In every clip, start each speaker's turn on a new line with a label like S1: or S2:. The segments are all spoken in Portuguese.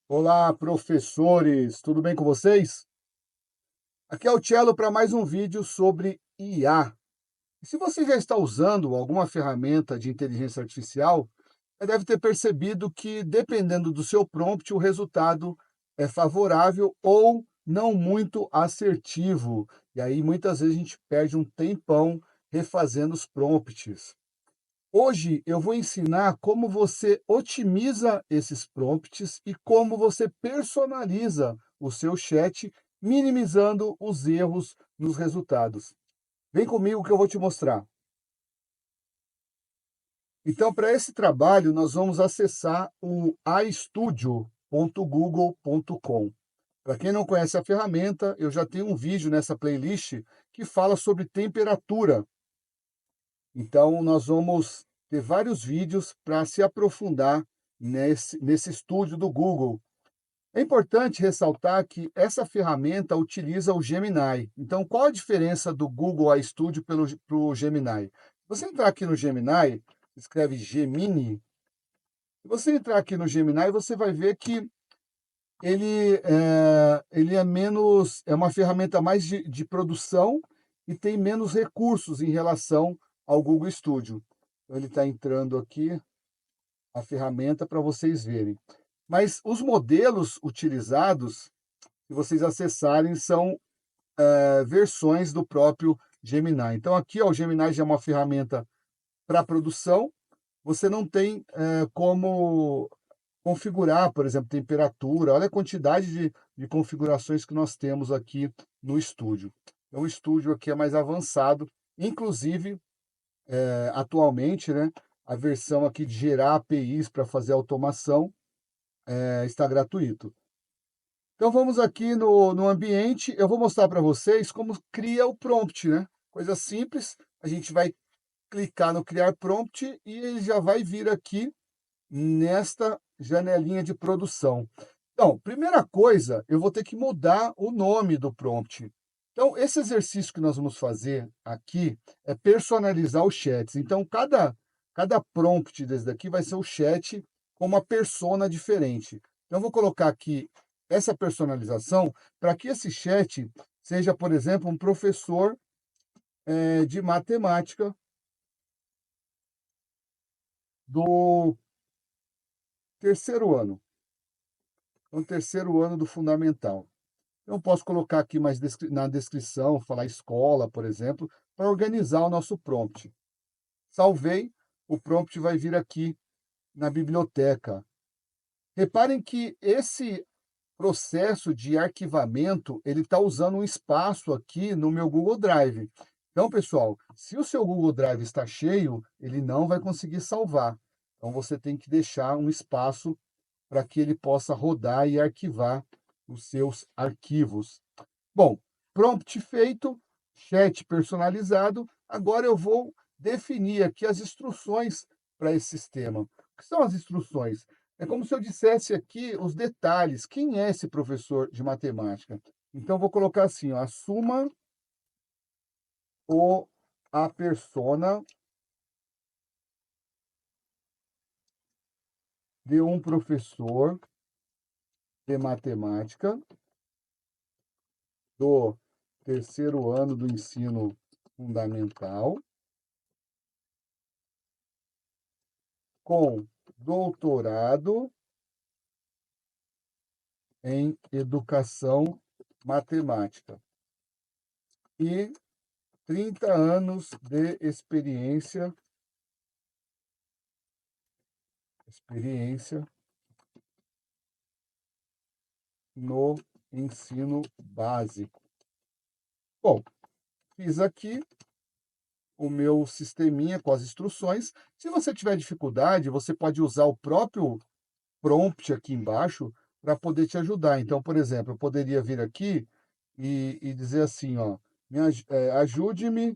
S1: Olá, professores, tudo bem com vocês? Aqui é o Cello para mais um vídeo sobre IA. E se você já está usando alguma ferramenta de inteligência artificial, já deve ter percebido que, dependendo do seu prompt, o resultado é favorável ou não muito assertivo. E aí, muitas vezes, a gente perde um tempão refazendo os prompts. Hoje eu vou ensinar como você otimiza esses prompts e como você personaliza o seu chat, minimizando os erros nos resultados. Vem comigo que eu vou te mostrar. Então, para esse trabalho, nós vamos acessar o istudio.google.com. Para quem não conhece a ferramenta, eu já tenho um vídeo nessa playlist que fala sobre temperatura. Então, nós vamos ter vários vídeos para se aprofundar nesse estúdio do Google. É importante ressaltar que essa ferramenta utiliza o Gemini. Então, qual a diferença do Google AI Studio para o Gemini? Se você entrar aqui no Gemini, escreve Gemini. Se você entrar aqui no Gemini, você vai ver que ele é menos, é uma ferramenta mais de produção e tem menos recursos em relação ao Google Studio. Então, ele está entrando aqui a ferramenta para vocês verem. Mas os modelos utilizados, se vocês acessarem, são versões do próprio Gemini. Então, aqui ó, o Gemini já é uma ferramenta para produção. Você não tem como configurar, por exemplo, temperatura. Olha a quantidade de configurações que nós temos aqui no estúdio. Então, o estúdio aqui é mais avançado, inclusive, atualmente, né, a versão aqui de gerar APIs para fazer automação está gratuito. Então, vamos aqui no ambiente, eu vou mostrar para vocês como cria o prompt, né? Coisa simples, a gente vai clicar no criar prompt e ele já vai vir aqui nesta janelinha de produção. Então, primeira coisa, eu vou ter que mudar o nome do prompt. Então, esse exercício que nós vamos fazer aqui é personalizar os chats. Então, cada prompt desse daqui vai ser um chat com uma persona diferente. Então, eu vou colocar aqui essa personalização para que esse chat seja, por exemplo, um professor de matemática do terceiro ano. Então, terceiro ano do fundamental. Eu posso colocar aqui mais na descrição, falar escola, por exemplo, para organizar o nosso prompt. Salvei, o prompt vai vir aqui na biblioteca. Reparem que esse processo de arquivamento, ele está usando um espaço aqui no meu Google Drive. Então, pessoal, se o seu Google Drive está cheio, ele não vai conseguir salvar. Então, você tem que deixar um espaço para que ele possa rodar e arquivar os seus arquivos. Bom, prompt feito, chat personalizado. Agora eu vou definir aqui as instruções para esse sistema. O que são as instruções? É como se eu dissesse aqui os detalhes. Quem é esse professor de matemática? Então, vou colocar assim, ó, assuma a persona de um professor de matemática do terceiro ano do ensino fundamental, com doutorado em educação matemática e 30 anos de experiência no ensino básico. Bom, fiz aqui o meu sisteminha com as instruções. Se você tiver dificuldade, você pode usar o próprio prompt aqui embaixo para poder te ajudar. Então, por exemplo, eu poderia vir aqui e dizer assim, ó, ajude-me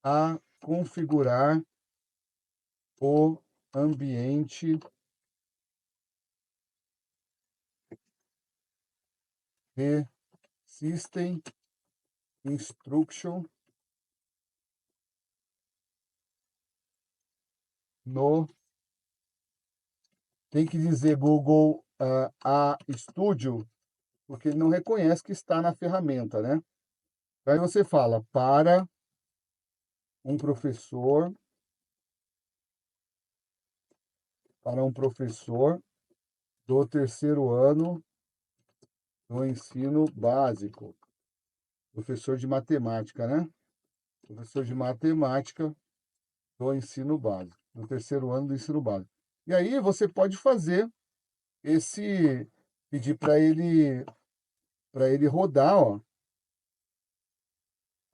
S1: a configurar o ambiente de System Instruction no... Tem que dizer Google a Studio, porque ele não reconhece que está na ferramenta, né? Aí você fala para um professor, do terceiro ano do ensino básico, professor de matemática, né? Professor de matemática do ensino básico, do terceiro ano do ensino básico. E aí você pode fazer pedir para ele rodar, ó.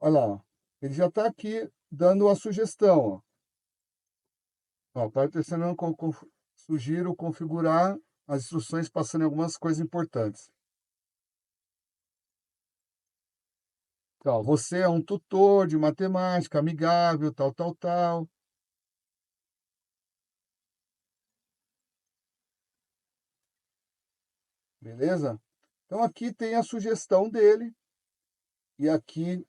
S1: Olha lá, ó. Ele já está aqui dando a sugestão, ó. Ó, para o terceiro ano, sugiro configurar as instruções passando em algumas coisas importantes. Então, você é um tutor de matemática, amigável, tal, tal, tal. Beleza? Então, aqui tem a sugestão dele e aqui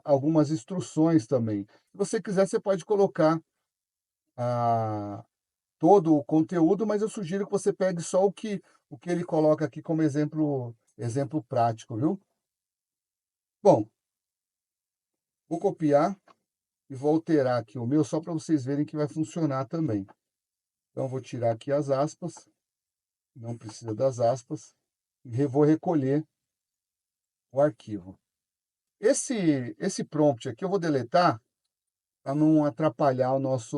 S1: algumas instruções também. Se você quiser, você pode colocar todo o conteúdo, mas eu sugiro que você pegue só o que ele coloca aqui como exemplo prático, viu? Bom, vou copiar e vou alterar aqui o meu só para vocês verem que vai funcionar também. Então, vou tirar aqui as aspas, não precisa das aspas, e vou recolher o arquivo. Esse prompt aqui eu vou deletar para não atrapalhar a nossa,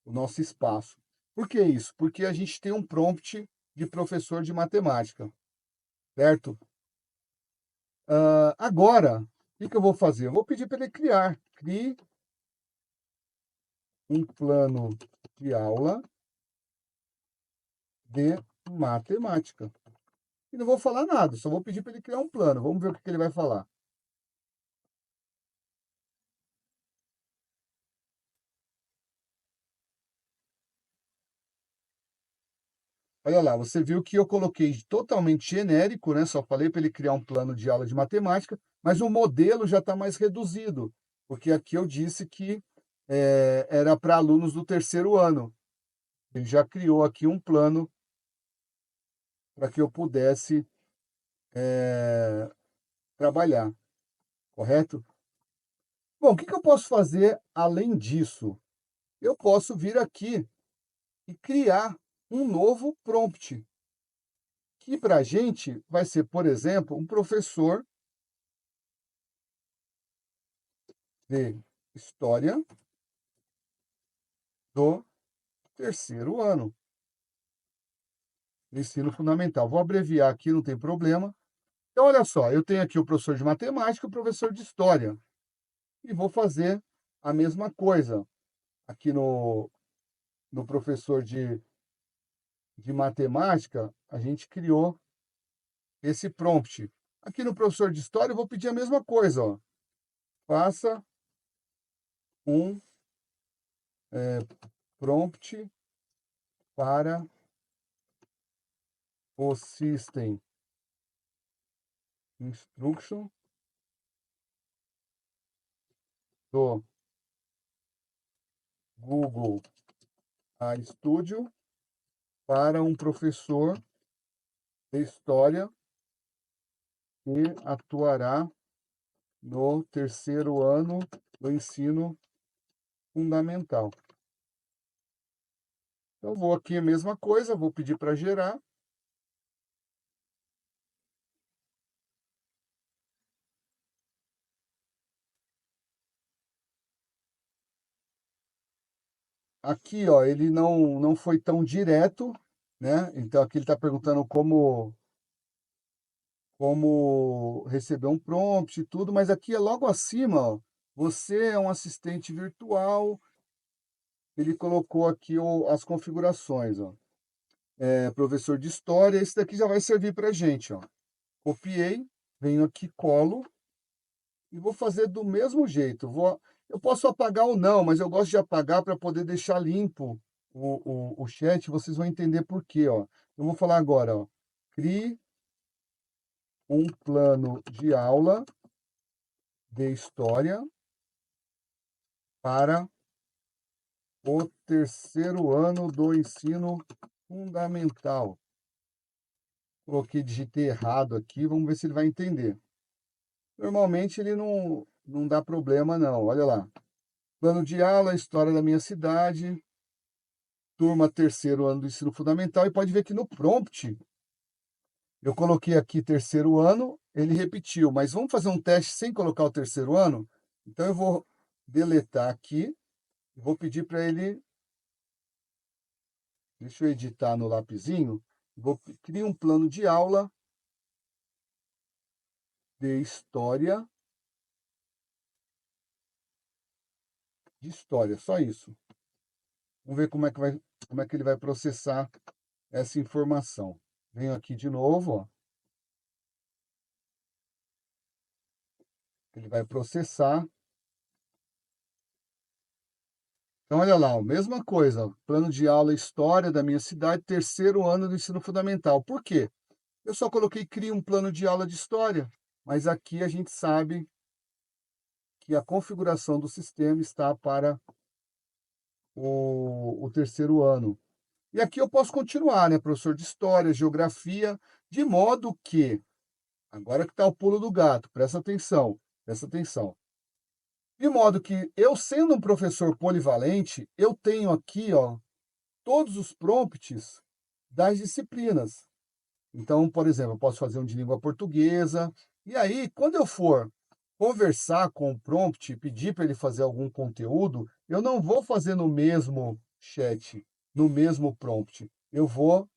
S1: o nosso espaço. Por que isso? Porque a gente tem um prompt de professor de matemática, certo? Agora, o que eu vou fazer? Eu vou pedir para ele crie um plano de aula de matemática. E não vou falar nada, só vou pedir para ele criar um plano. Vamos ver o que ele vai falar. Olha lá, você viu que eu coloquei totalmente genérico, né? Só falei para ele criar um plano de aula de matemática, mas o modelo já está mais reduzido, porque aqui eu disse que era para alunos do terceiro ano. Ele já criou aqui um plano para que eu pudesse trabalhar, correto? Bom, o que eu posso fazer além disso? Eu posso vir aqui e criar um novo prompt, que para a gente vai ser, por exemplo, um professor de história do terceiro ano do ensino fundamental. Vou abreviar aqui, não tem problema. Então, olha só, eu tenho aqui o professor de matemática e o professor de história. E vou fazer a mesma coisa aqui no professor de matemática. A gente criou esse prompt. Aqui no professor de história, eu vou pedir a mesma coisa. Ó. Faça um prompt para o System Instruction do Google Studio para um professor de história que atuará no terceiro ano do ensino fundamental. Então, vou aqui a mesma coisa, vou pedir para gerar. Aqui, ó, ele não foi tão direto, né? Então, aqui ele está perguntando como receber um prompt e tudo, mas aqui é logo acima, ó, você é um assistente virtual. Ele colocou aqui as configurações, ó. Professor de história, esse daqui já vai servir para a gente, ó. Copiei, venho aqui, colo e vou fazer do mesmo jeito. Eu posso apagar ou não, mas eu gosto de apagar para poder deixar limpo o chat. Vocês vão entender por quê, ó. Eu vou falar agora, ó. Crie um plano de aula de história para o terceiro ano do ensino fundamental. Coloquei, digitei errado aqui, vamos ver se ele vai entender. Normalmente ele não dá problema não, olha lá. Plano de aula, história da minha cidade, turma terceiro ano do ensino fundamental, e pode ver que no prompt, eu coloquei aqui terceiro ano, ele repetiu, mas vamos fazer um teste sem colocar o terceiro ano? Então eu vou deletar aqui, vou pedir para ele, deixa eu editar no lapisinho, vou criar um plano de aula de história, só isso. Vamos ver como é que ele vai processar essa informação. Venho aqui de novo, ó. Ele vai processar. Então, olha lá, a mesma coisa, ó, plano de aula História da minha cidade, terceiro ano do ensino fundamental. Por quê? Eu só coloquei cria um plano de aula de História, mas aqui a gente sabe que a configuração do sistema está para o terceiro ano. E aqui eu posso continuar, né? Professor de História, Geografia, de modo que, agora que está o pulo do gato, presta atenção, presta atenção. De modo que eu, sendo um professor polivalente, eu tenho aqui, ó, todos os prompts das disciplinas. Então, por exemplo, eu posso fazer um de língua portuguesa, e aí, quando eu for conversar com o prompt, pedir para ele fazer algum conteúdo, eu não vou fazer no mesmo chat, no mesmo prompt. Eu vou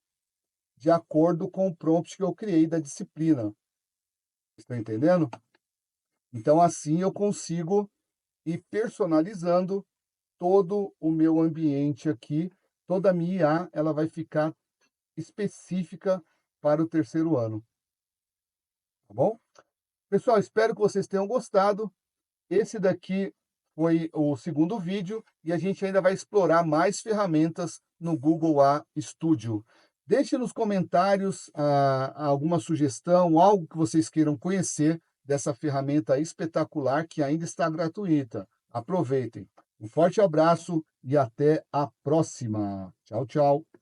S1: de acordo com o prompt que eu criei da disciplina. Estão entendendo? Então, assim eu consigo ir personalizando todo o meu ambiente aqui, toda a minha IA, ela vai ficar específica para o terceiro ano. Tá bom? Pessoal, espero que vocês tenham gostado. Esse daqui foi o segundo vídeo e a gente ainda vai explorar mais ferramentas no Google A Studio. Deixe nos comentários alguma sugestão, algo que vocês queiram conhecer dessa ferramenta espetacular que ainda está gratuita. Aproveitem. Um forte abraço e até a próxima. Tchau, tchau.